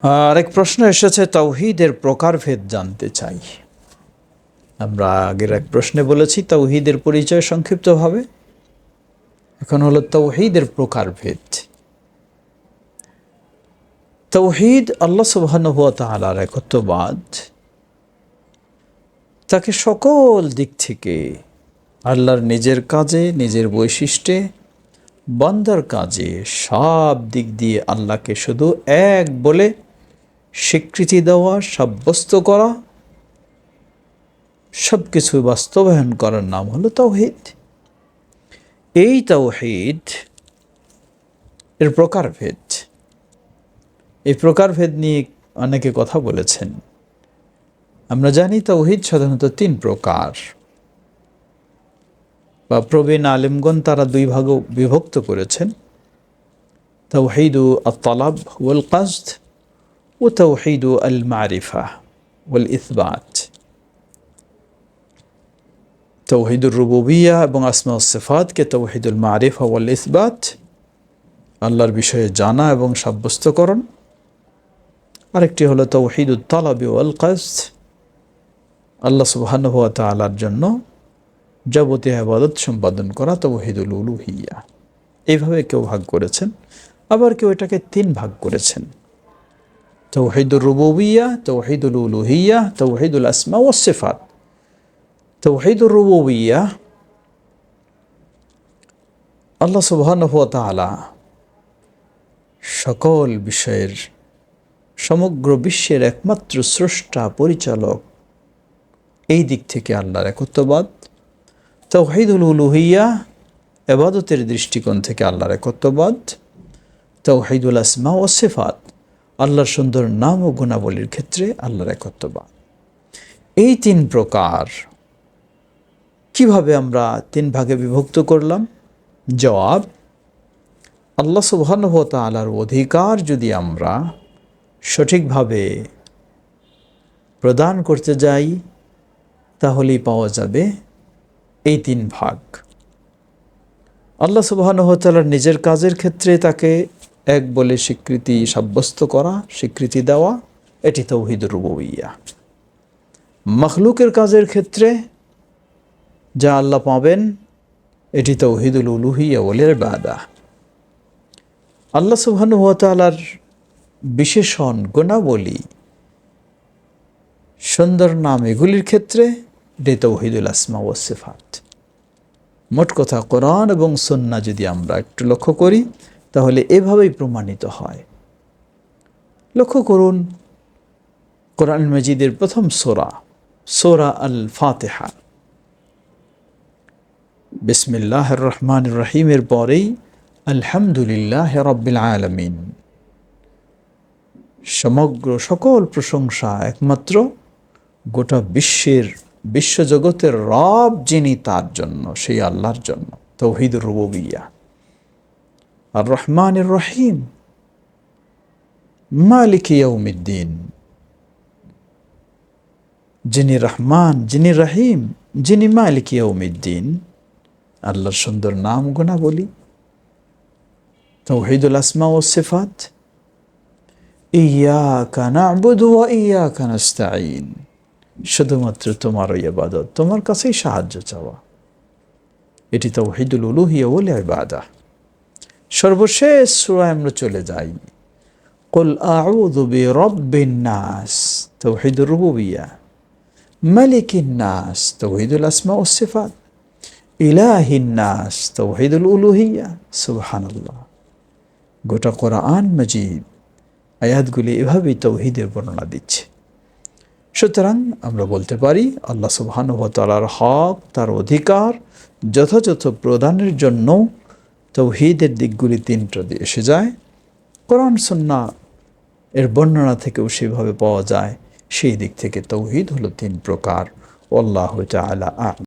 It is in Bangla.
আরেক প্রশ্ন এসেছে, তাওহীদের প্রকারভেদ জানতে চাই। আমরা আগের এক প্রশ্নে বলেছি তাওহীদের পরিচয় সংক্ষিপ্তভাবে, এখন হলো তাওহীদের প্রকারভেদ। তাওহীদ আল্লাহ সুবহানাহু ওয়া তাআলার একত্ববাদ, তাকে সকল দিক থেকে আল্লাহর নিজের কাজে, নিজের বৈশিষ্ট্যে, বান্দার কাজে সব দিক দিয়ে আল্লাহকে শুধু এক বলে স্বীকৃতি দেওয়া, সাব্যস্ত করা, সব কিছু বাস্তবায়ন করার নাম হলো তাওহীদ। এই তাওহীদ এর প্রকারভেদ, এই প্রকারভেদ নিয়ে অনেকে কথা বলেছেন। আমরা জানি তাওহীদ সাধারণত তিন প্রকার, বা প্রবীণ আলেমগণ তারা দুই ভাগে বিভক্ত করেছেন: তাওহীদু আত-তালাব ওয়াল কাসদ ও তাওহীদু আল মারিফা ওয়াল ইসবাত। তাওহীদুর রুবুবিয়্যাহ এবং আসমা ওয়াস সিফাতকে তাওহীদুল মারিফা ওয়াল ইসবাত, আল্লাহর বিষয়ে জানা এবং সাব্যস্তকরণ। আরেকটি হলো তাওহীদুত তালাব ওয়াল কাসদ, আল্লাহ সুবহানাহু ওয়া তাআলার জন্য যাবতীয় ইবাদত সম্পাদন করা, তাওহীদুল উলুহিয়্যা। এইভাবে কেউ ভাগ করেছেন, আবার কেউ এটাকে তিন ভাগ করেছেন: তাওহীদুর রুবুবিয়্যাহ, তাওহীদুল উলুহিয়্যাহ, তাওহীদুল আসমা ওয়াস সিফাত। তাওহীদুর রুবুবিয়্যাহ, আল্লাহ সুবহানাহু ওয়া তাআলা সকল বিষয়ের, সমগ্র বিশ্বের একমাত্র স্রষ্টা, পরিচালক, এই দিক থেকে আল্লাহর একত্ববাদ। তাওহীদুল উলুহিয়্যাহ, ইবাদতের দৃষ্টিকোণ থেকে আল্লাহর একত্ববাদ। তাওহীদুল আসমা ওয়াস সিফাত, আল্লাহর সুন্দর নাম ও গুণাবলীর ক্ষেত্রে আল্লাহর একত্ববাদ। এই তিন প্রকার কিভাবে আমরা তিন ভাগে বিভক্ত করলাম? জবাব: আল্লাহ সুবহানাহু ওয়া তাআলার অধিকার যদি আমরা সঠিকভাবে প্রদান করতে যাই, তাহলেই পাওয়া যাবে এই তিন ভাগ। আল্লাহ সুবহানাহু ওয়া তাআলার নিজের কাজের ক্ষেত্রে তাকে এক বলে স্বীকৃতি সাব্যস্ত করা, স্বীকৃতি দেওয়া, এটি তাওহীদুর রুবুবিয়্যাহ। মাখলুকের কাজের ক্ষেত্রে যা আল্লাহ পাবেন, এটি তাওহীদুল উলুহিয়্যাহ ওয়াল ইবাদাহ। আল্লাহ সুবহানাহু ওয়া তাআলার বিশেষণ, গুণাবলী, সুন্দর নাম, এগুলির ক্ষেত্রে এটি তাওহীদুল আসমা ওয়াস সিফাত। মোট কথা, কোরআন এবং সুন্নাহ যদি আমরা একটু লক্ষ্য করি, তাহলে এভাবেই প্রমাণিত হয়। লক্ষ্য করুন, কোরআন মাজিদের প্রথম সূরা, সূরা আল ফাতিহা, বিসমিল্লাহির রহমানির রহিমের পরেই আলহামদুলিল্লাহি রাব্বিল আলামিন, সমগ্র সকল প্রশংসা একমাত্র গোটা বিশ্বজগতের রব যিনি, তার জন্য, সেই আল্লাহর জন্য। তাওহীদুর রুবুবিয়্যাহ। আর রহমানির রহিম, মালিক ইয়াউমিদ্দিন, যিনি রহমান, যিনি রহিম, যিনি মালিক ইয়াউমিদ্দিন, আল্লাহর সুন্দর নাম গুণাবলী। তাওহীদুল আসমা ওয়াস সিফাত, ইয়্যাকা না'বুদু ওয়া ইয়্যাকা নাস্তাঈন, শুধুমাত্র তোমারই ইবাদত, তোমার কাছেই সাহায্য চাওয়া, এটি তাওহীদুল উলুহিয়্যাহ ওয়াল ইবাদাহ। সর্বশেষ সূরায় আমরা চলে যাই, কুল আউযু বিরাব্বিন নাস, তাওহীদুর রুবুবিয়্যাহ। মালিকিন নাস, তাওহীদুল আসমা ওয়াস সিফাত। ইলাহিন নাস, তাওহীদুল উলুহিয়্যাহ। সুবহানাল্লাহ, গোটা কোরআন মাজিদ আয়াতগুলি এভাবেই তাওহীদের বর্ণনা দিচ্ছে। সুতরাং আমরা বলতে পারি, আল্লাহ সুবহানাহু ওয়া তাআলার হক, তার অধিকার যথাযথ প্রদানের জন্য তাওহীদের দিকগুলি তিনটা দিয়ে এসে যায়। কোরআন সুন্নাহ এর বর্ণনা থেকেও সেভাবে পাওয়া যায়। সেই দিক থেকে তাওহীদ হলো তিন প্রকার। আল্লাহু তাআলা আ'লাম।